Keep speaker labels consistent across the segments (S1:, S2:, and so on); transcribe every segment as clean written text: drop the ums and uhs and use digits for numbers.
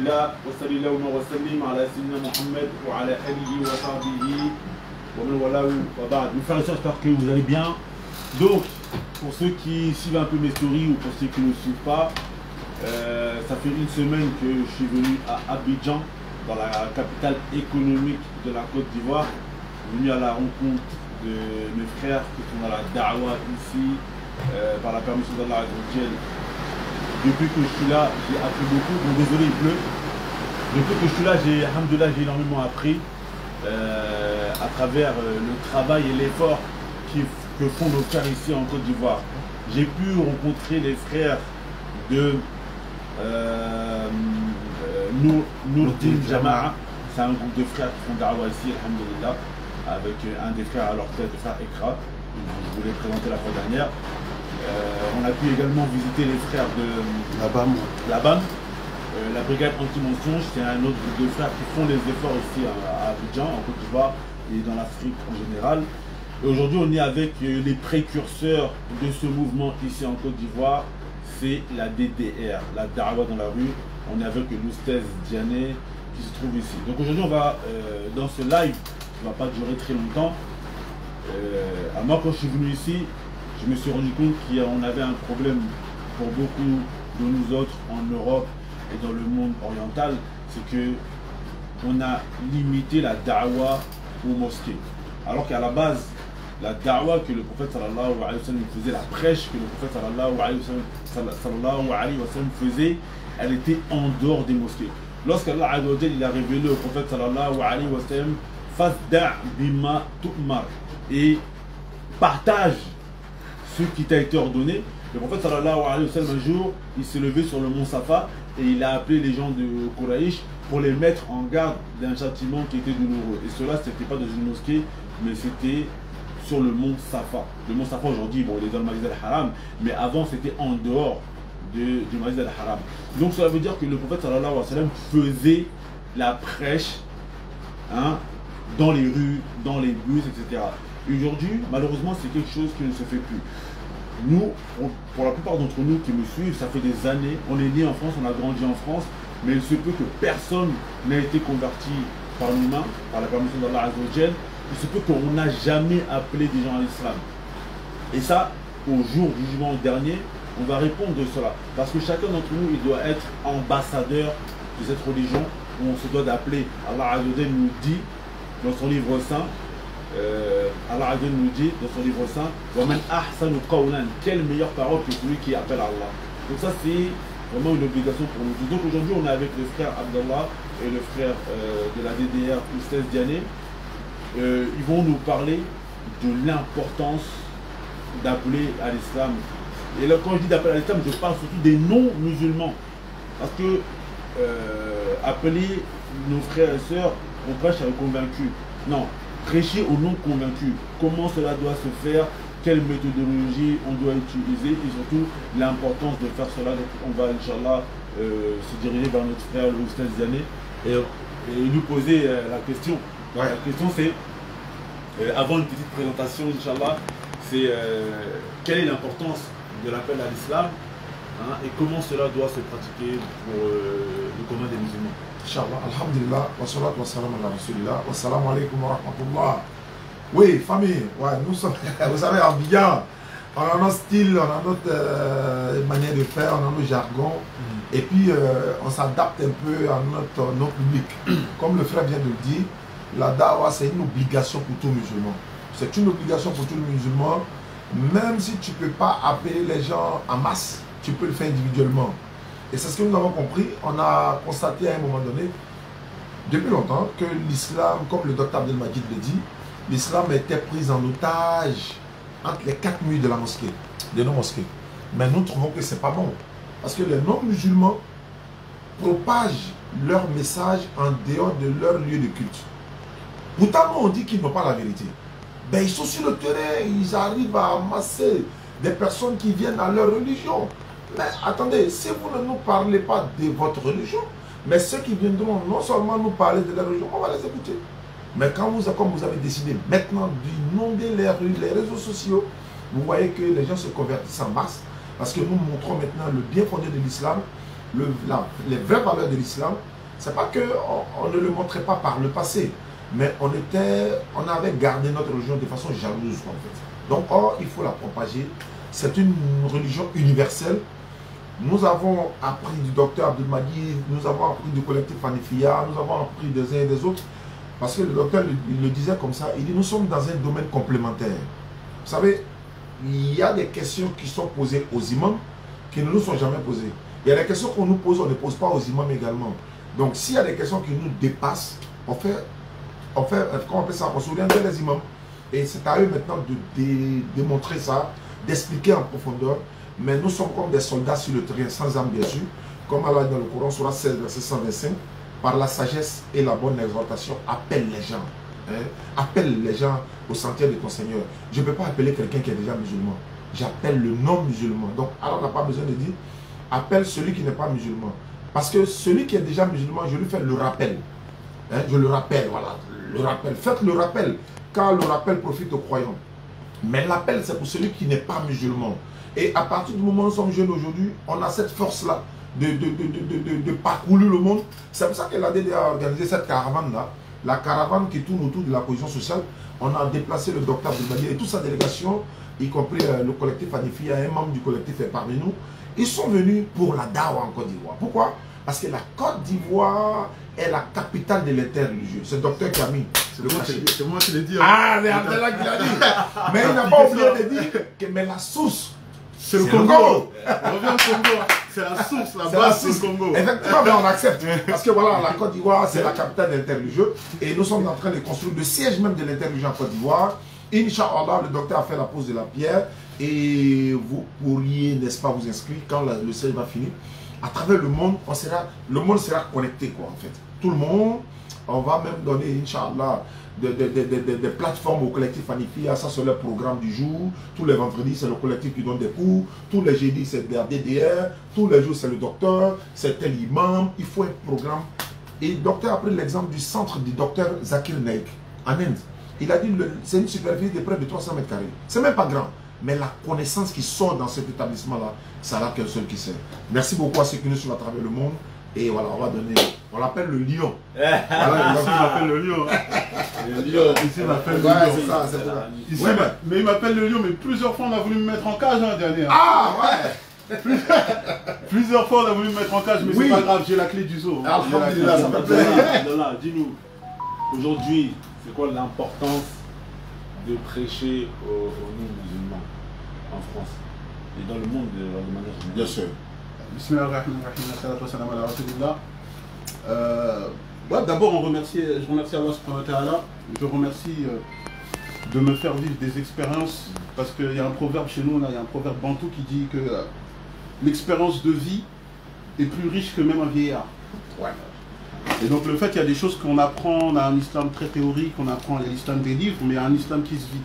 S1: Alhamdulillah, wa sallallahu wa sallim ala sayyidina Muhammad wa ala alihi wa sahbihi wa man wala wa ba'd. Mes frères et sœurs, j'espère que vous allez bien. Donc, pour ceux qui suivent un peu mes stories ou pour ceux qui ne suivent pas, ça fait une semaine que je suis venu à Abidjan, dans la capitale économique de la Côte d'Ivoire, venu à la rencontre de mes frères qui sont dans la Da'wa ici, par la permission d'Allah Azzawajal. Depuis que je suis là, j'ai appris beaucoup. Bon, désolé, il pleut. Depuis que je suis là, alhamdoulilah, j'ai énormément appris à travers le travail et l'effort que font nos frères ici en Côte d'Ivoire. J'ai pu rencontrer les frères de Nourdin Jama'a. C'est un groupe de frères qui font Da'wa ici, alhamdoulilah, avec un des frères à leur tête, le frère Ekra. Je vous l'ai présenté la fois dernière. On a pu également visiter les frères de la BAM, la brigade anti-mensonge. C'est un autre groupe de frères qui font les efforts ici à Abidjan, en Côte d'Ivoire et dans l'Afrique en général. Et aujourd'hui, on est avec les précurseurs de ce mouvement ici en Côte d'Ivoire. C'est la DDR, la Da'wa dans la rue. On est avec l'Oustaz Diané qui se trouve ici. Donc aujourd'hui, on va, dans ce live, qui ne va pas durer très longtemps, moi quand je suis venu ici, je me suis rendu compte qu'on avait un problème pour beaucoup de nous autres en Europe et dans le monde oriental, c'est que on a limité la da'wa aux mosquées. Alors qu'à la base, la da'wa que le prophète sallallahu alayhi wa sallam faisait, la prêche que le prophète sallallahu alayhi wa sallam faisait, elle était en dehors des mosquées. Lorsqu'Allah azza wa jalla, il a révélé au prophète sallallahu alayhi wa sallam, fasda' bima tu'mar, et partage ce qui t'a été ordonné. Le prophète sallallahu alayhi wa sallam, un jour, il s'est levé sur le mont Safa et il a appelé les gens de Quraïsh pour les mettre en garde d'un châtiment qui était douloureux. Et cela, c'était pas dans une mosquée, mais c'était sur le mont Safa. Le mont Safa aujourd'hui, bon, il est dans le Masjid al-Haram, mais avant c'était en dehors du Masjid al-Haram. Donc cela veut dire que le prophète sallallahu alayhi wa sallam faisait la prêche, hein, dans les rues, dans les bus, etc. Aujourd'hui, malheureusement, c'est quelque chose qui ne se fait plus. Nous, pour la plupart d'entre nous qui me suivent, ça fait des années, on est né en France, on a grandi en France, mais il se peut que personne n'ait été converti par nous-mêmes, par la permission d'Allah Azzawajal. Il se peut qu'on n'a jamais appelé des gens à l'islam. Et ça, au jour du jugement dernier, on va répondre de cela. Parce que chacun d'entre nous, il doit être ambassadeur de cette religion, où on se doit d'appeler. Allah Azzawajal nous dit, dans son livre saint, Allah Azza nous dit dans son livre saint, وَمَنْ أَحْسَنُ قَوْلًا, quelle meilleure parole que celui qui appelle Allah. Donc ça c'est vraiment une obligation pour nous tous. Donc aujourd'hui on est avec le frère Abdallah et le frère de la DDR, Oustaz Diané. Ils vont nous parler de l'importance d'appeler à l'islam. Et là quand je dis d'appeler à l'islam, je parle surtout des non-musulmans. Parce que appeler nos frères et sœurs, on prêche à convaincus. Non. Prêcher aux non-convaincus, comment cela doit se faire, quelle méthodologie on doit utiliser et surtout l'importance de faire cela. Donc on va Inch'Allah se diriger vers notre frère le Oustaz Diané et lui poser la question. Ouais. La question c'est, avant une petite présentation Inch'Allah, c'est quelle est l'importance de l'appel à l'islam, hein, et comment cela doit se pratiquer pour le commun des musulmans.
S2: Inch'Allah, alhamdulillah, wa salatu wa salam ala rasulillah, wa salamu alaikum wa rahmatullah. Oui, famille, ouais, nous sommes, vous savez, en Abidjan, on a notre style, on a notre manière de faire, on a nos jargons, et puis on s'adapte un peu à notre public. Comme le frère vient de le dire, la da'wa, c'est une obligation pour tout musulman. C'est une obligation pour tout musulman, même si tu ne peux pas appeler les gens en masse, tu peux le faire individuellement. Et c'est ce que nous avons compris. On a constaté à un moment donné, depuis longtemps, que l'islam, comme le docteur Abdelmajid le dit, l'islam était pris en otage entre les quatre murs de la mosquée, de nos mosquées. Mais nous trouvons que ce n'est pas bon. Parce que les non-musulmans propagent leur message en dehors de leur lieu de culte. Pourtant, nous, on dit qu'ils n'ont pas la vérité. Ben, ils sont sur le terrain, ils arrivent à amasser des personnes qui viennent à leur religion. Mais attendez, si vous ne nous parlez pas de votre religion, mais ceux qui viendront non seulement nous parler de leur religion, on va les écouter. Mais quand comme vous avez décidé maintenant d'inonder les rues, les réseaux sociaux, vous voyez que les gens se convertissent en masse, parce que nous montrons maintenant le bien fondé de l'islam, les vraies valeurs de l'islam, C'est pas qu'on ne le montrait pas par le passé, mais on avait gardé notre religion de façon jalouse, en fait. Donc, or, il faut la propager. C'est une religion universelle. Nous avons appris du docteur Abdelmadi, nous avons appris du collectif Anifia, nous avons appris des uns et des autres. Parce que le docteur, il le disait comme ça, il dit, nous sommes dans un domaine complémentaire. Vous savez, il y a des questions qui sont posées aux imams qui ne nous sont jamais posées. Il y a des questions qu'on nous pose, on ne pose pas aux imams également. Donc, s'il y a des questions qui nous dépassent, comment on appelle ça, on se souvient des imams. Et c'est à eux maintenant de démontrer ça, d'expliquer en profondeur. Mais nous sommes comme des soldats sur le terrain, sans âme bien sûr. Comme Allah dans le Coran, Surah 16, verset 125, par la sagesse et la bonne exhortation, appelle les gens. Appelle les gens au sentier de ton Seigneur. Je ne peux pas appeler quelqu'un qui est déjà musulman. J'appelle le non-musulman. Donc, alors on n'a pas besoin de dire, appelle celui qui n'est pas musulman. Parce que celui qui est déjà musulman, je lui fais le rappel. Je le rappelle, voilà. Le rappel. Faites le rappel, car le rappel profite aux croyants. Mais l'appel, c'est pour celui qui n'est pas musulman. Et à partir du moment où nous sommes jeunes aujourd'hui, on a cette force-là de parcourir le monde. C'est pour ça que la DDA a organisé cette caravane-là. La caravane qui tourne autour de la cohésion sociale. On a déplacé le docteur Abdelmadi et toute sa délégation, y compris le collectif Anifi, un membre du collectif est parmi nous. Ils sont venus pour la Dawa en Côte d'Ivoire. Pourquoi? Parce que la Côte d'Ivoire est la capitale de l'interreligieux. C'est le docteur qui a mis.
S3: C'est moi qui l'ai dit.
S2: Ah, c'est Abdellah qui l'a dit. Mais il n'a pas oublié de dire que mais la source,
S3: c'est le Congo. On revient au Congo. C'est la source, la base, c'est le Congo.
S2: Effectivement, mais on accepte. Parce que voilà, la Côte d'Ivoire, c'est la capitale de l'interreligieux. Et nous sommes en train de construire le siège même de l'interreligieux en Côte d'Ivoire. Inch'Allah, le docteur a fait la pose de la pierre. Et vous pourriez, n'est-ce pas, vous inscrire quand le siège va finir. À travers le monde, le monde sera connecté, quoi, en fait. Tout le monde, on va même donner, Inch'Allah, des plateformes au collectif Anifia, ça c'est le programme du jour. Tous les vendredis, c'est le collectif qui donne des cours. Tous les jeudis, c'est la DDR. Tous les jours, c'est le docteur. C'est tel imam. Il faut un programme. Et le docteur a pris l'exemple du centre du docteur Zakir Naik, en Inde. Il a dit c'est une superficie de près de 300 mètres carrés. C'est même pas grand. Mais la connaissance qui sort dans cet établissement-là, ça n'a qu'un seul qui sait. Merci beaucoup à ceux qui nous suivent à travers le monde. Et voilà, on va donner. On l'appelle le lion.
S3: Voilà, ici, il m'appelle le lion. Le lion. Ici, il m'appelle le lion.
S2: C'est ça, c'est ça.
S3: Ici, ouais, mais il m'appelle le lion, mais plusieurs fois, on a voulu me mettre en cage l'an dernier.
S2: Ah, ouais.
S3: Plusieurs fois, on a voulu me mettre en cage, mais
S2: oui.
S3: C'est pas grave, j'ai la clé du zoo.
S2: Alhamdulillah, ça fait plaisir.
S1: Dis-nous, aujourd'hui, c'est quoi l'importance de prêcher aux non-musulmans en France et dans le monde de manière générale?
S2: Bien sûr.
S3: D'abord, je remercie Allah subhanahu wa ta'ala. Je remercie de me faire vivre des expériences, parce qu'il y a un proverbe chez nous, il y a un proverbe bantou qui dit que l'expérience de vie est plus riche que même un vieillard.
S2: Ouais.
S3: Et donc le fait qu'il y a des choses qu'on apprend, on a un islam très théorique, on apprend l'islam des livres, mais il y a un islam qui se vit.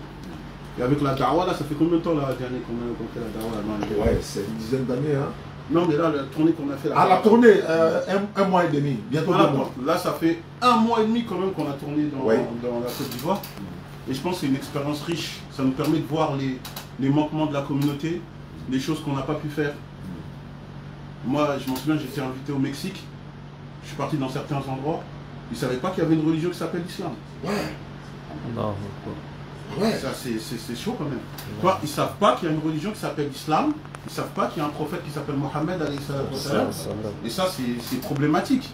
S3: Et avec la dawa, là, ça fait combien de temps la dernière qu'on a fait la dawa là,
S2: ouais, c'est une dizaine d'années. Hein.
S3: Non, mais là, la tournée qu'on a fait là.
S2: Ah, la tournée, un mois et demi, bientôt 2 mois.
S3: Là, ça fait 1 mois et demi quand même qu'on a tourné dans la Côte d'Ivoire. Et je pense que c'est une expérience riche. Ça nous permet de voir les manquements de la communauté, les choses qu'on n'a pas pu faire. Moi, je m'en souviens, j'étais invité au Mexique. Je suis parti dans certains endroits. Ils ne savaient pas qu'il y avait une religion qui s'appelle l'islam.
S2: Ouais.
S3: Non, ouais. Ça, c'est chaud quand même. Quoi, ils ne savent pas qu'il y a une religion qui s'appelle l'islam. Ils ne savent pas qu'il y a un prophète qui s'appelle Mohammed. Et ça, c'est problématique.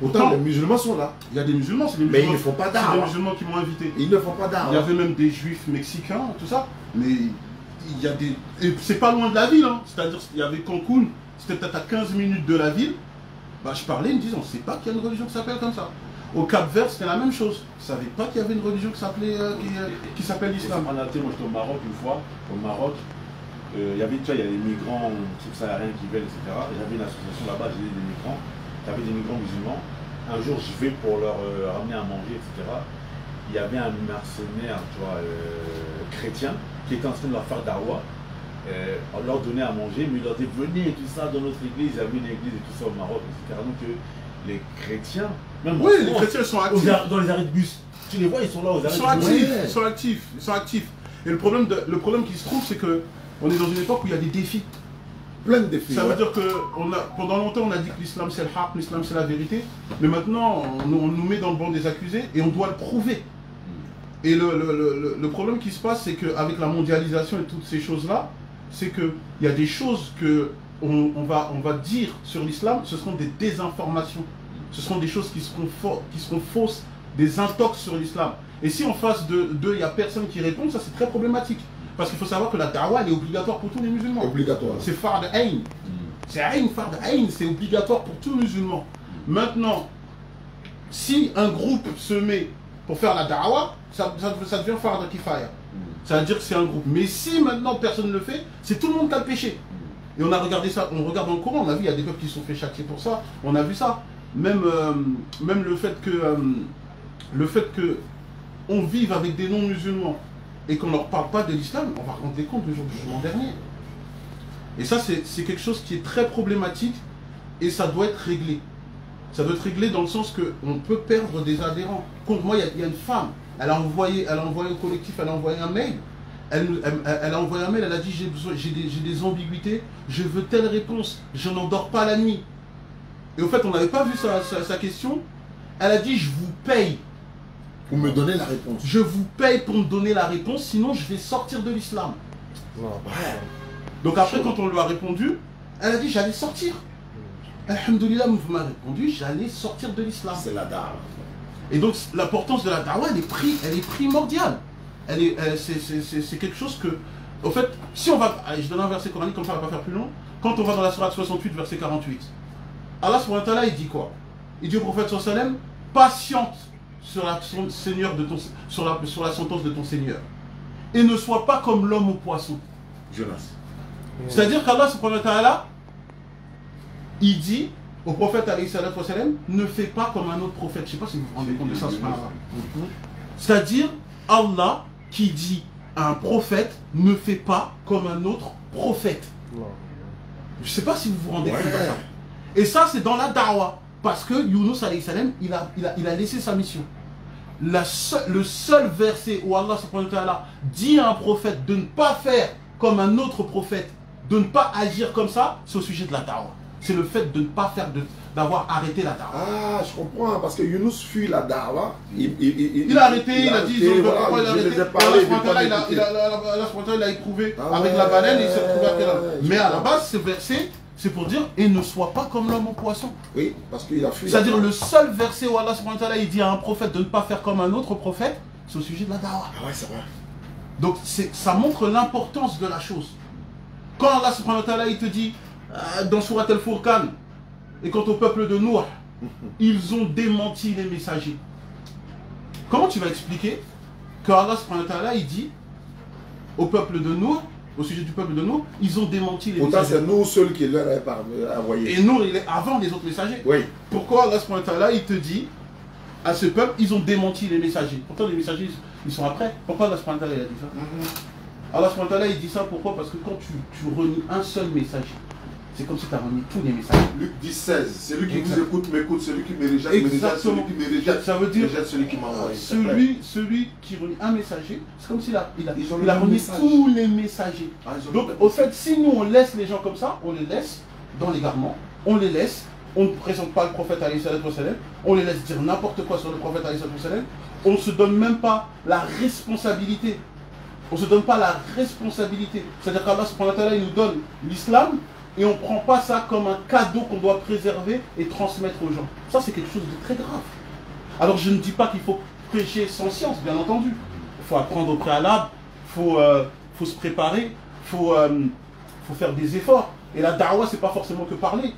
S2: Autant les musulmans sont là.
S3: Il y a des musulmans, c'est des
S2: mais
S3: musulmans.
S2: Ils ne font pas d'art.
S3: C'est des musulmans qui m'ont invité.
S2: Ils ne font pas d'art.
S3: Il y avait même des juifs mexicains, tout ça. Mais il y a des. Et c'est pas loin de la ville, hein. C'est-à-dire qu'il y avait Cancun, c'était peut-être à 15 minutes de la ville. Bah, je parlais, ils me disaient, on ne sait pas qu'il y a une religion qui s'appelle comme ça. Au Cap-Vert, c'était la même chose. Ils ne savaient pas qu'il y avait une religion qui s'appelle l'islam.
S1: Moi, j'étais au Maroc une fois. Au Maroc, il y avait, tu vois, il y a des migrants subsahariens qui viennent, etc. Il y avait une association là-bas, j'ai des migrants. Il y avait des migrants musulmans. Un jour, je vais pour leur ramener à manger, etc. Il y avait un mercenaire, tu vois, chrétien, qui était en train de leur faire dawa. On leur donnait à manger, mais il leur disait venez tout ça dans notre église, il y avait une église et tout ça au Maroc, etc. Donc les chrétiens, même
S3: oui, les chrétiens sont actifs.
S1: Dans les arrêts de bus, tu les vois, ils sont là aux arrêts
S3: de bus.
S1: Ils
S3: sont actifs. Et le problème qui se trouve, c'est qu'on est dans une époque où il y a des défis.
S2: plein de défis.
S3: Ça veut dire que pendant longtemps, on a dit que l'islam c'est le haq, l'islam c'est la vérité. Mais maintenant, on nous met dans le banc des accusés et on doit le prouver. Et le problème qui se passe, c'est qu'avec la mondialisation et toutes ces choses-là, c'est qu'il y a des choses qu'on va dire sur l'islam, ce seront des désinformations. Ce seront des choses qui seront fausses, des intox sur l'islam. Et si en face d'eux, il n'y a personne qui répond, ça c'est très problématique. Parce qu'il faut savoir que la da'wah, elle est obligatoire pour tous les musulmans.
S2: Obligatoire.
S3: C'est fard ayn. C'est ayn, fard ayn, c'est obligatoire pour tous les musulmans. Maintenant, si un groupe se met pour faire la da'wah, ça devient fard kifaya. Ça veut dire que c'est un groupe. Mais si maintenant personne ne le fait, c'est tout le monde qui a le péché. Et on a regardé ça, on regarde dans le Coran, on a vu, il y a des peuples qui se sont fait châtier pour ça. On a vu ça. Même le fait que on vive avec des non-musulmans et qu'on ne leur parle pas de l'islam, on va rendre compte du jour du jugement dernier. Et ça, c'est quelque chose qui est très problématique et ça doit être réglé. Ça doit être réglé dans le sens qu'on peut perdre des adhérents. Contre moi, il y a une femme, elle a envoyé au collectif, elle a envoyé un mail. Elle a envoyé un mail, elle a dit j'ai des ambiguïtés, je veux telle réponse, je n'endors pas la nuit. Et au fait, on n'avait pas vu sa question. Elle a dit je vous paye.
S2: Pour me donner la réponse.
S3: Je vous paye pour me donner la réponse, sinon je vais sortir de l'islam. Donc après, quand on lui a répondu, elle a dit j'allais sortir. Alhamdoulilah, vous m'avez répondu, j'allais sortir de l'islam.
S2: C'est la da'wah.
S3: Et donc l'importance de la da'wah, elle est primordiale. C'est quelque chose que, au fait, si on va, allez, je donne un verset coranique, comme ça on va pas faire plus long. Quand on va dans la sourate 68, verset 48, Allah subhanahu wa ta'ala, il dit quoi? Il dit au prophète sallallahu alayhi wa sallam, patiente sur la sentence de ton Seigneur. Et ne sois pas comme l'homme au poisson.
S2: Jonas.
S3: C'est-à-dire qu'Allah subhanahu wa ta'ala, il dit au prophète alayhi salatu wa sallam, ne fais pas comme un autre prophète. Je ne sais pas si vous vous rendez compte de ça. C'est-à-dire, Allah qui dit à un prophète, ne fais pas comme un autre prophète. Je ne sais pas si vous vous rendez compte de ça. Et ça, c'est dans la da'wah. Parce que Yunus alayhi salam, il a laissé sa mission. Le seul verset où Allah subhanahu wa ta'ala dit à un prophète de ne pas faire comme un autre prophète, de ne pas agir comme ça, c'est au sujet de la da'wah. C'est le fait de ne pas faire, d'avoir arrêté la da'wah.
S2: Ah, je comprends, parce que Yunus fuit la da'wah.
S3: Il a arrêté, il a dit, pourquoi il a arrêté. Il a éprouvé avec la baleine et il s'est retrouvé après là. Mais à la base, ce verset, c'est pour dire, et ne sois pas comme l'homme au poisson.
S2: Oui, parce qu'il a fui.
S3: C'est-à-dire le seul verset où Allah subhanahu wa ta'ala il dit à un prophète de ne pas faire comme un autre prophète, c'est au sujet de la da'wah.
S2: Ah ouais, c'est vrai.
S3: Donc ça montre l'importance de la chose. Quand Allah subhanahu wa ta'ala il te dit, dans Surat al-Furqan, et quant au peuple de Nour, ils ont démenti les messagers. Comment tu vas expliquer que Allah subhanahu wa ta'ala il dit au peuple de Nour, au sujet du peuple de Nour, ils ont démenti les messagers.
S2: Pourtant, c'est nous seuls qui leur avons envoyé.
S3: Et Nour, il est avant les autres messagers.
S2: Oui.
S3: Pourquoi Allah subhanahu wa ta'ala il te dit à ce peuple, ils ont démenti les messagers. Pourtant, les messagers, ils sont après. Pourquoi Allah subhanahu wa ta'ala il a dit ça Allah subhanahu wa ta'ala il dit ça pourquoi? Parce que quand tu renies un seul messager, c'est comme si tu as remis tous les messages.
S2: Luc 10, 16. Celui qui vous écoute m'écoute, celui qui me rejette me rejette, celui qui me rejette,
S3: ça veut dire
S2: celui qui m'a envoyé.
S3: Celui qui relie un messager, c'est comme s'il a remis tous les messagers. Donc au fait, si nous on laisse les gens comme ça, on les laisse dans l'égarement, on les laisse, on ne présente pas le prophète alayhi salatu wa salam, on les laisse dire n'importe quoi sur le prophète alayhi salatu wa salam, on ne se donne même pas la responsabilité. On ne se donne pas la responsabilité. C'est-à-dire qu'Allah subhanahu wa ta'ala il nous donne l'islam, et on ne prend pas ça comme un cadeau qu'on doit préserver et transmettre aux gens. Ça, c'est quelque chose de très grave. Alors, je ne dis pas qu'il faut prêcher sans science, bien entendu. Il faut apprendre au préalable, il faut se préparer, il faut faire des efforts. Et la da'wah, ce n'est pas forcément que parler.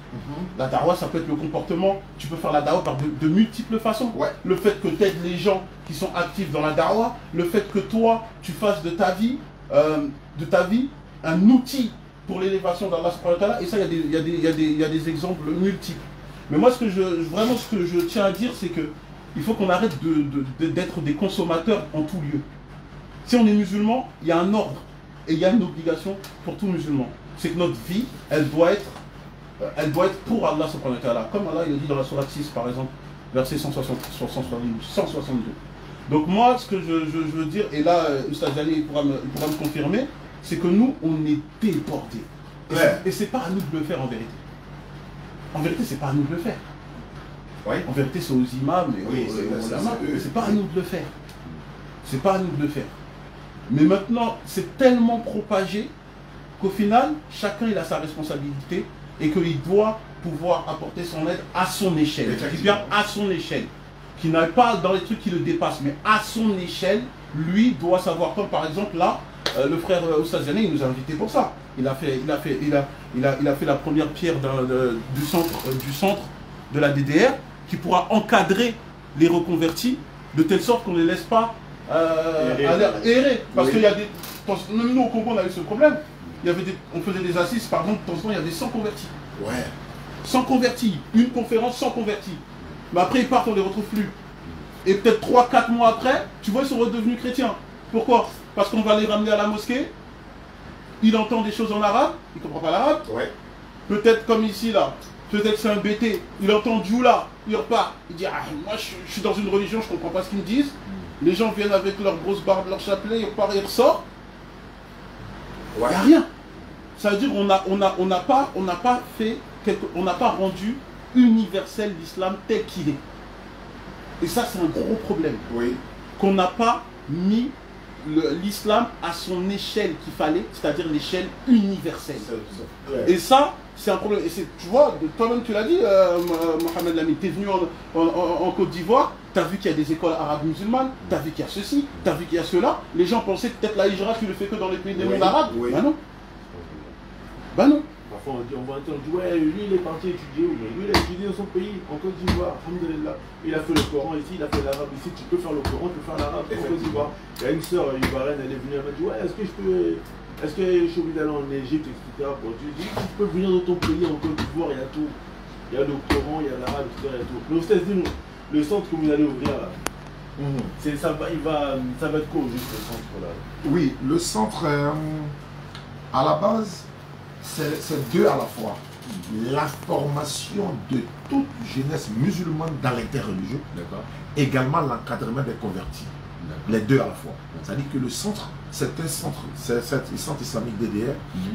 S3: La da'wah, ça peut être le comportement. Tu peux faire la da'wah par de multiples façons. Ouais. Le fait que tu aides les gens qui sont actifs dans la da'wah, le fait que toi, tu fasses de ta vie un outil pour l'élévation d'Allah subhanahu wa ta'ala, et ça il y a des exemples multiples. Mais moi ce que je tiens à dire, c'est que il faut qu'on arrête d'être des consommateurs en tout lieu. Si on est musulman, il y a un ordre et il y a une obligation pour tout musulman. C'est que notre vie, elle doit être pour Allah subhanahu wa ta'ala. Comme Allah il a dit dans la sourate 6 par exemple, verset 162. Donc moi ce que je veux dire, et là Ustaz Ali pourra me confirmer, c'est que nous, on est débordés. Et c'est pas à nous de le faire en vérité. En vérité, c'est pas à nous de le faire.
S4: Ouais.
S3: En vérité, c'est aux imams et
S4: oui,
S3: aux lamas. C'est pas à nous de le faire. C'est pas à nous de le faire. Mais maintenant, c'est tellement propagé qu'au final, chacun il a sa responsabilité et qu'il doit pouvoir apporter son aide à son échelle. Je dis bien à son échelle. Qui n'aille pas dans les trucs qui le dépassent, mais à son échelle, lui doit savoir. Comme par exemple là, le frère Oustaz Diané, il nous a invités pour ça. Il a fait la première pierre du centre de la DDR qui pourra encadrer les reconvertis de telle sorte qu'on ne les laisse pas errer. Parce qu'il y a des... Même nous au Congo on a eu ce problème. On faisait des assises, par exemple, de temps en temps il y avait 100 convertis.
S4: Ouais.
S3: 100 convertis, une conférence 100 convertis. Mais après ils partent, on ne les retrouve plus. Et peut-être 3-4 mois après, tu vois, ils sont redevenus chrétiens. Pourquoi? Parce qu'on va les ramener à la mosquée, il entend des choses en arabe, il ne comprend pas l'arabe.
S4: Ouais.
S3: Peut-être comme ici là, peut-être c'est un BT, il entend Djoula, il repart, il dit ah, moi je suis dans une religion, je ne comprends pas ce qu'ils me disent. Les gens viennent avec leur grosse barbe, leur chapelet, ils repartent, ils ressortent. Il n'y a rien. Ça veut dire qu'on n'a pas rendu universel l'islam tel qu'il est. Et ça c'est un gros problème.
S4: Oui. Qu'on
S3: n'a pas mis l'islam à son échelle qu'il fallait, c'est-à-dire l'échelle universelle. Et ça, c'est un problème. Et tu vois, toi-même tu l'as dit, Mohamed Lamine, tu es venu en Côte d'Ivoire, tu as vu qu'il y a des écoles arabes musulmanes, tu as vu qu'il y a ceci, tu as vu qu'il y a cela. Les gens pensaient que peut-être la hijra, tu le fais que dans les pays des mondes arabes.
S4: Oui.
S3: Ben non. Ben non.
S5: Parfois on va entendre, ouais, lui il est parti étudier, mais lui il a étudié dans son pays, en Côte d'Ivoire, alhamdoulilah. Il a fait le Coran ici, il a fait l'arabe ici, tu peux faire le Coran, tu peux faire l'arabe en Côte d'Ivoire. Il y a une sœur ivoirienne, elle est venue, elle m'a dit, ouais, est-ce que je suis obligé d'aller en Égypte, etc. Bon, tu dis, tu peux venir dans ton pays, en Côte d'Ivoire, il y a tout. Il y a le Coran, il y a l'arabe, etc. Il y a tout. Mais au stade, le centre que vous allez ouvrir là, ça va être quoi juste le centre là?
S2: Oui, le centre, à la base, c'est deux à la fois. La formation de toute jeunesse musulmane dans l'interreligieux, également l'encadrement des convertis. Les deux à la fois. C'est-à-dire que le centre, c'est un centre, c'est le centre islamique DDR,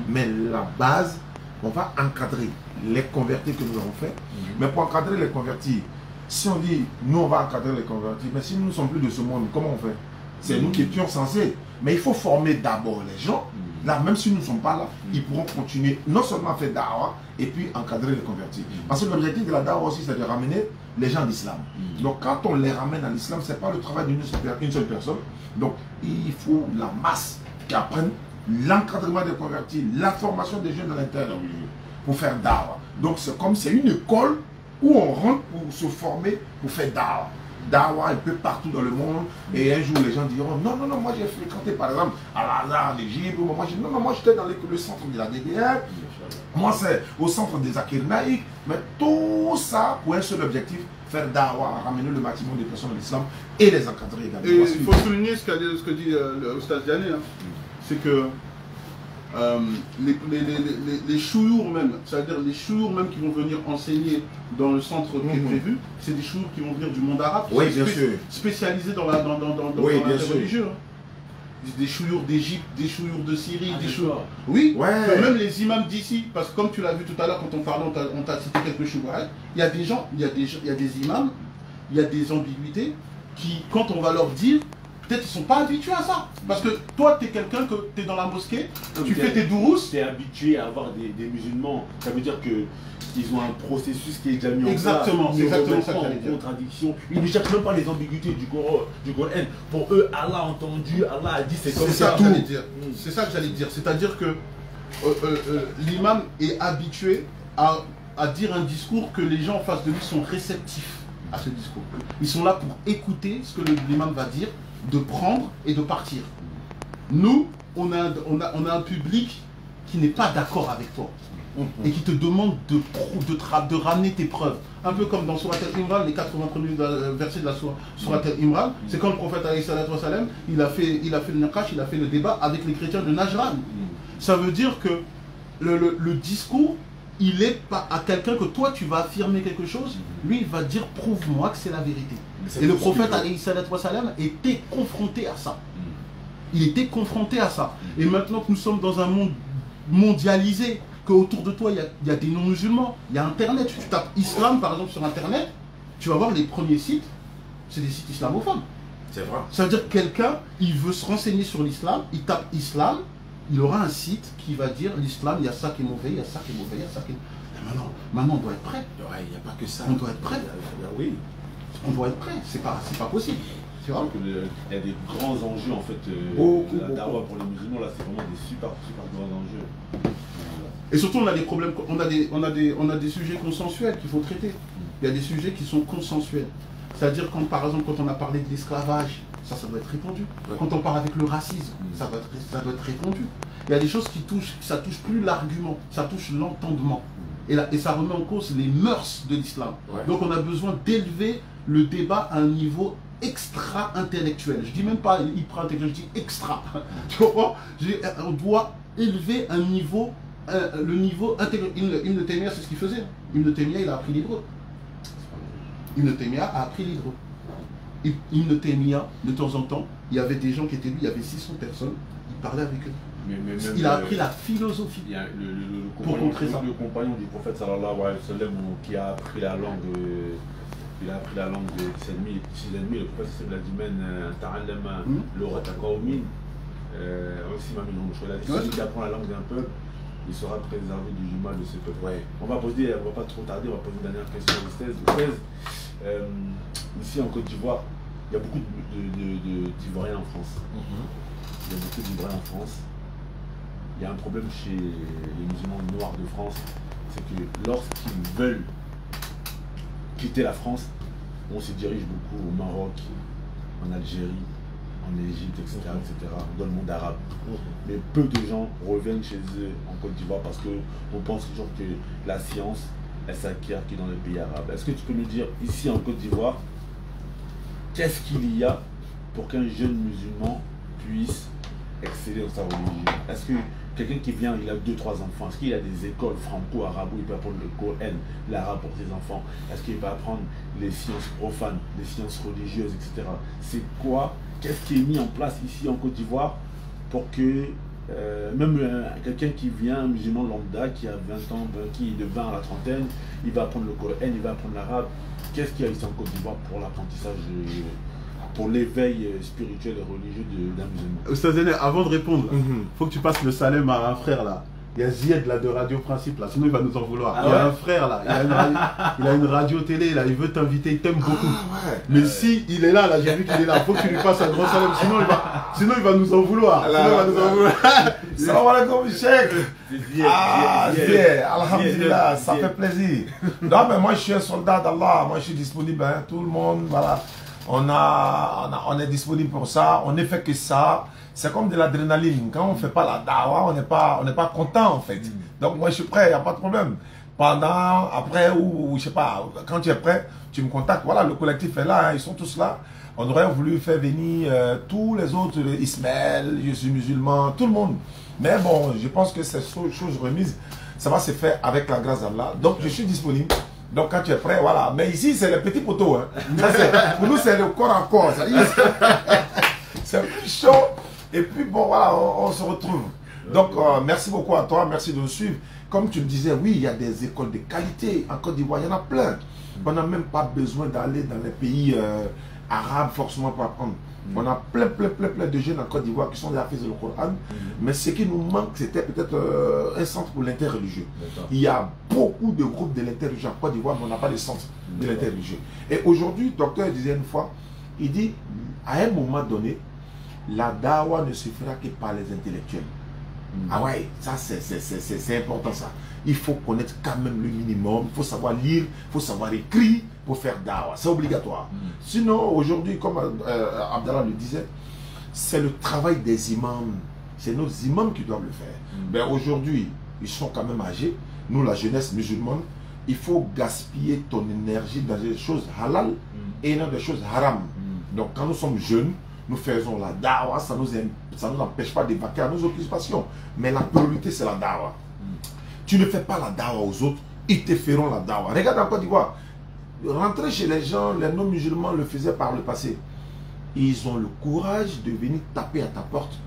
S2: mais la base, on va encadrer les convertis que nous avons fait. Mais pour encadrer les convertis, si on dit, nous on va encadrer les convertis, mais si nous ne sommes plus de ce monde, comment on fait? C'est nous qui étions censés. Mais il faut former d'abord les gens. Là, même si nous ne sommes pas là, ils pourront continuer non seulement à faire da'wah et puis encadrer les convertis. Parce que l'objectif de la da'wah aussi, c'est de ramener les gens à l'islam. Donc quand on les ramène à l'islam, ce n'est pas le travail d'une seule personne. Donc il faut la masse qui apprenne l'encadrement des convertis, la formation des jeunes à l'intérieur pour faire da'wah. Donc c'est comme c'est une école où on rentre pour se former pour faire da'wah. Da'wah un peu partout dans le monde, et un jour les gens diront non, non, non, moi j'ai fréquenté par exemple Al-Azhar en Égypte, moi j'étais dans le centre de la DDR, moi c'est au centre des Zakir Naïk, mais tout ça pour un seul objectif, faire Da'wah, ramener le maximum de personnes à l'islam et les encadrer également.
S3: Et il faut souligner ce que dit le Oustaz Diané, c'est que les chouyours même, c'est-à-dire les chouyours même qui vont venir enseigner dans le centre qui est prévu, c'est des chouyours qui vont venir du monde arabe,
S2: oui, bien sûr,
S3: spécialisés dans la religion. Des chouyours d'Égypte, des chouyours de Syrie, des chouyours... Oui,
S2: ouais.
S3: Même les imams d'ici, parce que comme tu l'as vu tout à l'heure quand on parlait, on t'a cité quelques chouyours. Il y a des gens, il y a des imams, il y a des ambiguïtés qui, quand on va leur dire, peut-être ils ne sont pas habitués à ça. Parce que toi, tu es quelqu'un que tu es dans la mosquée, tu fais tes dourous.
S5: Tu es habitué à avoir des musulmans. Ça veut dire qu'ils ont un processus qui est déjà mis en place.
S3: Exactement, c'est exactement ça que j'allais dire.
S5: Contradiction. Ils ne cherchent même pas les ambiguïtés du Coran. Pour eux, Allah a entendu, Allah a dit, c'est comme ça.
S3: C'est ça que j'allais dire. C'est-à-dire que l'imam est habitué à dire un discours que les gens en face de lui sont réceptifs à ce discours. Ils sont là pour écouter ce que l'imam va dire, de prendre et de partir. Nous, on a un public qui n'est pas d'accord avec toi et qui te demande de ramener tes preuves. Un peu comme dans Surat al-Imran, les 80 premiers versets de la Surat al-Imran, c'est quand le prophète alayhi salatu wa salam, il a fait le naqash, il a fait le débat avec les chrétiens de Najran. Ça veut dire que le discours, il est pas à quelqu'un que toi tu vas affirmer quelque chose, lui il va dire prouve-moi que c'est la vérité. Et le prophète alayhi salatu wa salam était confronté à ça. Il était confronté à ça. Et maintenant que nous sommes dans un monde mondialisé, qu'autour de toi, il y a des non-musulmans. Il y a Internet. Tu tapes islam, par exemple, sur Internet, tu vas voir les premiers sites, c'est des sites islamophobes.
S2: C'est vrai.
S3: Ça veut dire que quelqu'un, il veut se renseigner sur l'islam, il tape islam, il aura un site qui va dire l'islam, il y a ça qui est mauvais, il y a ça qui est mauvais, il y a ça qui est... Maintenant, on doit être prêt.
S2: Ouais, il n'y a pas que ça.
S3: On doit être prêt.
S2: Oui.
S3: On doit être prêt. C'est pas possible. Tu vois?
S1: Il y a des grands enjeux en fait. La dawa pour les musulmans, là, c'est vraiment des super grands enjeux.
S3: Et surtout, on a des problèmes, on a des sujets consensuels qu'il faut traiter. Il y a des sujets qui sont consensuels. C'est-à-dire, par exemple, quand on a parlé de l'esclavage, ça doit être répondu. Ouais. Quand on parle avec le racisme, ça doit être répondu. Il y a des choses ça touche plus l'argument, ça touche l'entendement. Et ça remet en cause les mœurs de l'islam. Ouais. Donc on a besoin d'élever le débat à un niveau extra-intellectuel. Je dis même pas hyper-intellectuel, je dis extra. Tu comprends? On doit élever un niveau, le niveau intellectuel. Ibn Taymiyyah, c'est ce qu'il faisait. Ibn Taymiyyah, il a appris l'hébreu. Ibn Taymiyyah a appris l'hébreu. Ibn Taymiyyah, de temps en temps, il y avait des gens qui étaient lui, il y avait 600 personnes, il parlait avec eux. Il a appris la philosophie.
S1: Il y a le compagnon du prophète sallallahu alayhi wa sallam qui a appris la langue de ses ennemis. Le prophète sallallahu alayhi wa sallam ta'allama l'urata qawmin aussi mamin. Il a dit celui qui apprend la langue d'un peuple, il sera préservé du jugement de ce peuple. Ouais. On va pas trop tarder, on va poser une dernière question au 16. Ici en Côte d'Ivoire, il y a beaucoup d'Ivoiriens en France. Il y a beaucoup d'Ivoiriens en France. Il y a un problème chez les musulmans noirs de France, c'est que lorsqu'ils veulent quitter la France, on se dirige beaucoup au Maroc, en Algérie, en Égypte, etc., dans le monde arabe. Mais peu de gens reviennent chez eux en Côte d'Ivoire parce qu'on pense toujours que la science, elle s'acquiert que dans les pays arabes. Est-ce que tu peux nous dire, ici en Côte d'Ivoire, qu'est-ce qu'il y a pour qu'un jeune musulman puisse exceller dans sa religion? Est-ce que quelqu'un qui vient, il a 2-3 enfants, est-ce qu'il y a des écoles franco-arabes où il peut apprendre le Coran, l'arabe pour ses enfants? Est-ce qu'il peut apprendre les sciences profanes, les sciences religieuses, etc. C'est quoi? Qu'est-ce qui est mis en place ici en Côte d'Ivoire pour que même quelqu'un qui vient, un musulman lambda, qui a 20 ans, qui est de 20 à la trentaine, il va apprendre le Coran, il va apprendre l'arabe. Qu'est-ce qu'il y a ici en Côte d'Ivoire pour l'apprentissage, pour l'éveil spirituel et religieux d'un musulman?
S3: Oustaz Zene, avant de répondre, faut que tu passes le salam à un frère là. Il y a Zied là de Radio Principe là, sinon il va nous en vouloir. Il y a un frère là, il a une radio télé là, il veut t'inviter, il t'aime beaucoup. Mais si il est là, j'ai vu qu'il est là, faut que tu lui passes un grand salam, sinon il va nous en vouloir.
S2: Salam alaikum, Cheikh. Zied, alhamdulillah, ça fait plaisir. Non mais moi je suis un soldat d'Allah, moi je suis disponible, hein, tout le monde, voilà. On est disponible pour ça, on ne fait que ça. C'est comme de l'adrénaline. Quand on ne fait pas la dawa, on n'est pas content en fait. Donc moi je suis prêt, il n'y a pas de problème. Pendant, après ou je sais pas, quand tu es prêt, tu me contactes. Voilà, le collectif est là, hein, ils sont tous là. On aurait voulu faire venir tous les autres, Ismaël, je suis musulman, tout le monde. Mais bon, je pense que cette chose remise, ça va se faire avec la grâce d'Allah. Donc je suis disponible. Donc quand tu es prêt, voilà. Mais ici, c'est les petits poteaux. Hein. Pour nous, c'est le corps à corps. C'est plus chaud. Et puis bon, voilà, on se retrouve. Donc merci beaucoup à toi, merci de nous suivre. Comme tu le disais, oui, il y a des écoles de qualité. En Côte d'Ivoire, il y en a plein. On n'a même pas besoin d'aller dans les pays arabes forcément pour apprendre. On a plein de jeunes en Côte d'Ivoire qui sont déjà faits le Coran. Mais ce qui nous manque, c'était peut-être un centre pour l'interreligieux. Il y a beaucoup de groupes de l'interreligieux en Côte d'Ivoire, mais on n'a pas de centre de l'interreligieux. Et aujourd'hui, le docteur disait une fois, il dit, à un moment donné, la dawa ne se fera que par les intellectuels. Ah ouais, ça c'est important ça. Il faut connaître quand même le minimum, il faut savoir lire, il faut savoir écrire pour faire dawa. C'est obligatoire. Sinon, aujourd'hui, comme Abdallah le disait, c'est le travail des imams. C'est nos imams qui doivent le faire. Mais aujourd'hui, ils sont quand même âgés. Nous, la jeunesse musulmane, il faut gaspiller ton énergie dans des choses halal et dans des choses haram. Donc quand nous sommes jeunes, nous faisons la dawa, ça nous empêche pas d'évacuer à nos occupations. Mais la priorité, c'est la dawa. Tu ne fais pas la dawa aux autres, ils te feront la dawa. Regarde en Côte d'Ivoire, rentrer chez les gens, les non-musulmans le faisaient par le passé. Ils ont le courage de venir taper à ta porte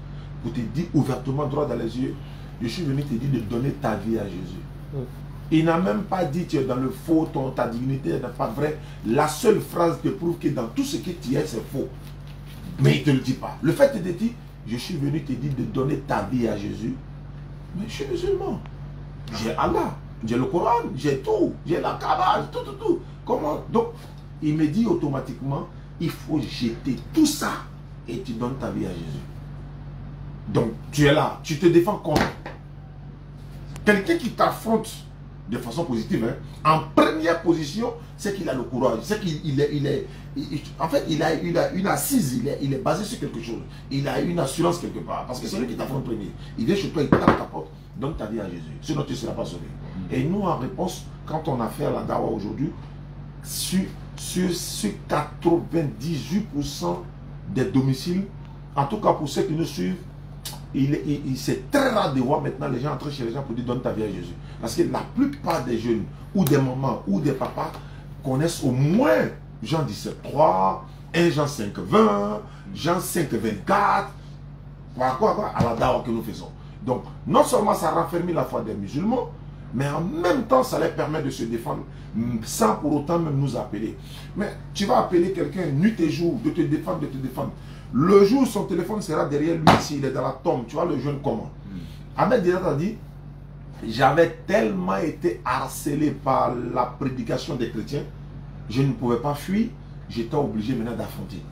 S2: pour te dire ouvertement, droit dans les yeux, je suis venu te dire de donner ta vie à Jésus. Il n'a même pas dit tu es dans le faux, ta dignité n'est pas vraie. La seule phrase te prouve que dans tout ce que tu es, c'est faux. Mais il ne te le dit pas. Le fait de dire, je suis venu te dire de donner ta vie à Jésus. Mais je suis musulman. J'ai Allah, j'ai le Coran, j'ai tout. J'ai la Kaaba, tout. Comment? Donc, il me dit automatiquement, il faut jeter tout ça et tu donnes ta vie à Jésus. Donc, tu es là, tu te défends contre quelqu'un qui t'affronte de façon positive, hein. En première position, c'est qu'il a le courage, c'est qu'il en fait, il a une assise, il est basé sur quelque chose, il a une assurance quelque part, parce que c'est lui qui t'affronte premier. Il vient chez toi, il tape ta porte, donne ta vie à Jésus, sinon tu ne seras pas sauvé. Et nous, en réponse, quand on a fait la dawa aujourd'hui, sur 98% des domiciles, en tout cas pour ceux qui nous suivent, c'est très rare de voir maintenant les gens entrer chez les gens pour dire donne ta vie à Jésus. Parce que la plupart des jeunes, ou des mamans, ou des papas, connaissent au moins Jean 17,3, 1 Jean 5,20, Jean 5,24, quoi, à la dawa que nous faisons. Donc, non seulement ça raffermit la foi des musulmans, mais en même temps, ça leur permet de se défendre sans pour autant même nous appeler. Mais tu vas appeler quelqu'un nuit et jour, de te défendre, Le jour où son téléphone sera derrière lui, s'il est dans la tombe, tu vois le jeune comment. Ahmed Didat a dit, j'avais tellement été harcelé par la prédication des chrétiens, je ne pouvais pas fuir, j'étais obligé maintenant d'affronter.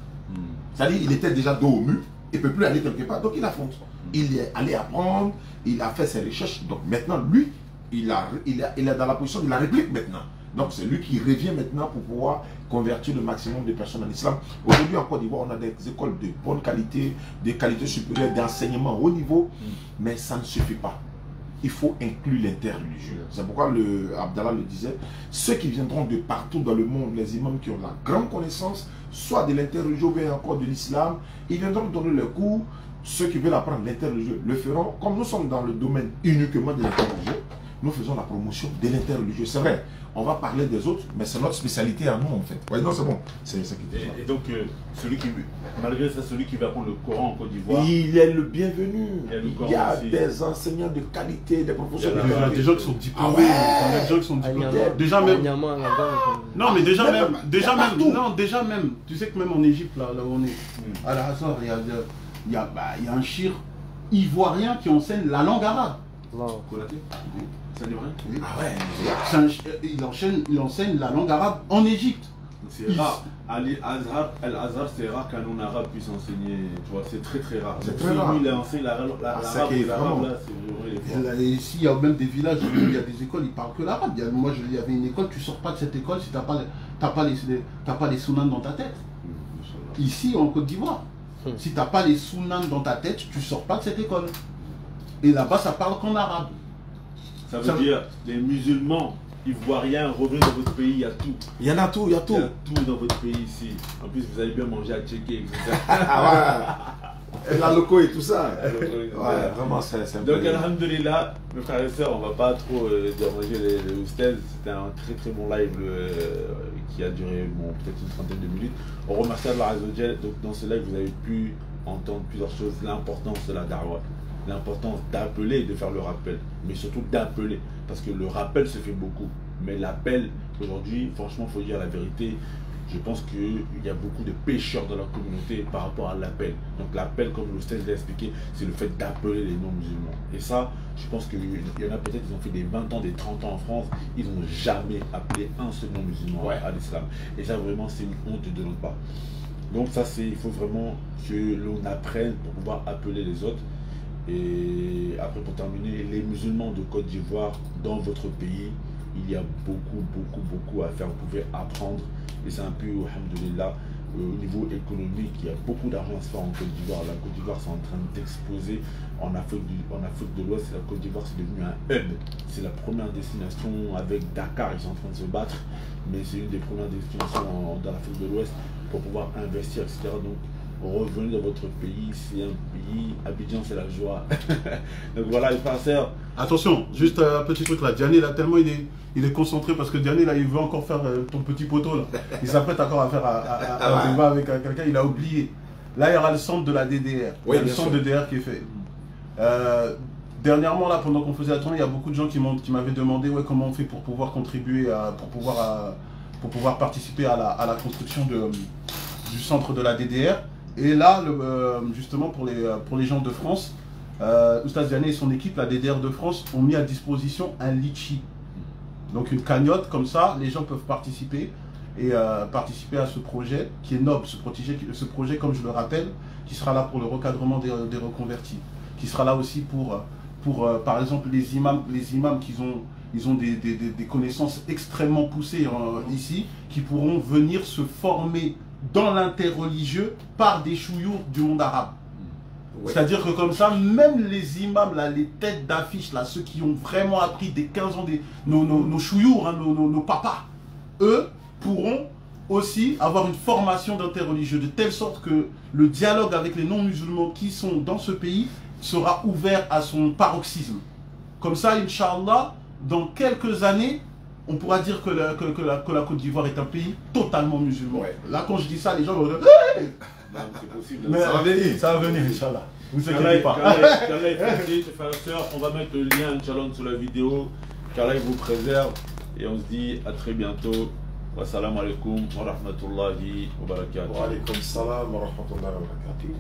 S2: C'est-à-dire, il était déjà dos au mur, il ne peut plus aller quelque part, donc il affronte. Il est allé apprendre, il a fait ses recherches, donc maintenant, lui, il est dans la position de la réplique maintenant. Donc c'est lui qui revient maintenant pour pouvoir convertir le maximum de personnes en islam. Aujourd'hui en Côte d'Ivoire, on a des écoles de bonne qualité, de qualité supérieure, d'enseignement haut niveau, mais ça ne suffit pas. Il faut inclure l'interreligieux. C'est pourquoi Abdallah le disait, ceux qui viendront de partout dans le monde, les imams qui ont la grande connaissance, soit de l'interreligieux ou bien encore de l'islam, ils viendront donner leurs cours. Ceux qui veulent apprendre l'interreligieux le feront. Comme nous sommes dans le domaine uniquement de l'interreligieux, nous faisons la promotion de l'interreligieux. C'est vrai, on va parler des autres, mais c'est notre spécialité à nous en fait. Ouais, non, c'est bon.
S1: Et donc, malgré ça, celui qui va prendre le Coran en Côte d'Ivoire,
S2: il est le bienvenu.
S1: Il y a
S2: des enseignants de qualité, des professeurs de
S3: qualité. Il y a des gens qui sont diplômés. Il y a des gens qui sont diplômés. Déjà même. Non, mais déjà même. Tu sais que même en Égypte, là où on est, à la Hazar, il y a un shir ivoirien qui enseigne la langue arabe. Ça dit vrai? Oui.
S2: Ah ouais.
S3: Il enseigne la langue arabe en Égypte.
S1: C'est rare. Al-Azhar, c'est rare qu'un non-arabe puisse enseigner. Tu vois, c'est très très rare.
S2: C'est très rare.
S1: Lui, il a enseigné l'arabe là, c'est vrai.
S3: Et ici, il y a même des villages où il y a des écoles, ils parlent que l'arabe. Moi, il y avait une école, tu sors pas de cette école si tu n'as pas les sunnans dans ta tête. Ici, en Côte d'Ivoire, si tu n'as pas les sunnans dans ta tête, tu sors pas de cette école. Et là-bas, ça parle qu'en arabe.
S1: Ça veut dire, les musulmans ivoiriens, revenez dans votre pays, il y a tout.
S2: Il y en a tout, il y a tout.
S1: Il y a tout dans votre pays ici. En plus, vous allez bien manger à checker, etc.
S2: Et la loco et tout ça. Ouais, vraiment, c'est un peu...
S1: Donc, alhamdoulilah, mes frères et sœurs, on ne va pas trop déranger les hostels. C'était un très très bon live qui a duré peut-être une trentaine de minutes. On remercie Allah Azzawajal. Donc, dans ce live, vous avez pu entendre plusieurs choses. L'importance de la da'wah. L'importance d'appeler et de faire le rappel, mais surtout d'appeler, parce que le rappel se fait beaucoup, mais l'appel, aujourd'hui, franchement, il faut dire la vérité, je pense qu'il y a beaucoup de pécheurs dans la communauté par rapport à l'appel. Donc l'appel, comme l'Oustaz l'a expliqué, c'est le fait d'appeler les non-musulmans. Et ça, je pense qu'il y en a peut-être, ils ont fait des 20 ans, des 30 ans en France, ils n'ont jamais appelé un seul non-musulman à l'islam. Et ça, vraiment, c'est une honte de notre part. Donc ça, il faut vraiment que l'on apprenne pour pouvoir appeler les autres. Et après, pour terminer, les musulmans de Côte d'Ivoire, dans votre pays, il y a beaucoup à faire. Vous pouvez apprendre. Et c'est un peu, alhamdoulilah, au niveau économique, il y a beaucoup d'argent à se faire en Côte d'Ivoire. La Côte d'Ivoire, c'est en train d'exploser. En Afrique de l'Ouest, la Côte d'Ivoire, c'est devenu un hub. C'est la première destination avec Dakar, ils sont en train de se battre. Mais c'est une des premières destinations dans l'Afrique de l'Ouest pour pouvoir investir, etc. Donc, revenez dans votre pays, c'est un pays, Abidjan c'est la joie. Donc voilà les frères.
S3: Attention, juste un petit truc là, Diané là tellement il est concentré parce que Diané là il veut encore faire ton petit poteau là. Il s'apprête encore à faire un débat avec quelqu'un, il a oublié. Là il y aura le centre de la DDR, oui, le centre de DDR qui est fait. Dernièrement, là, pendant qu'on faisait la tournée, il y a beaucoup de gens qui m'avaient demandé comment on fait pour pouvoir contribuer, pour pouvoir participer à la construction du centre de la DDR. Et là, justement, pour les gens de France, Oustaz Vianney et son équipe, la DDR de France, ont mis à disposition un litchi. Donc une cagnotte, comme ça, les gens peuvent participer et participer à ce projet qui est noble, ce projet, comme je le rappelle, qui sera là pour le recadrement des reconvertis, qui sera là aussi pour par exemple, les imams ils ont des connaissances extrêmement poussées ici, qui pourront venir se former dans l'interreligieux par des chouyours du monde arabe. Ouais. C'est-à-dire que comme ça, même les imams, là, les têtes d'affiche, là, ceux qui ont vraiment appris des 15 ans, nos chouyours, hein, nos papas, eux pourront aussi avoir une formation d'interreligieux, de telle sorte que le dialogue avec les non-musulmans qui sont dans ce pays sera ouvert à son paroxysme. Comme ça, Inch'Allah, dans quelques années, on pourra dire que la Côte d'Ivoire est un pays totalement musulman. Ouais. Là, quand je dis ça, les gens vont dire hey, c'est possible. Mais ça va venir, Inch'Allah. Vous inquiétez pas.
S5: On va mettre le lien, Inch'Allah, sous la vidéo. Qu'Allah vous préserve. Et on se dit à très bientôt. Wassalamu alaikum wa rahmatullahi wa barakatuh.
S2: Wa alaikum salam wa rahmatullahi wa barakatuh.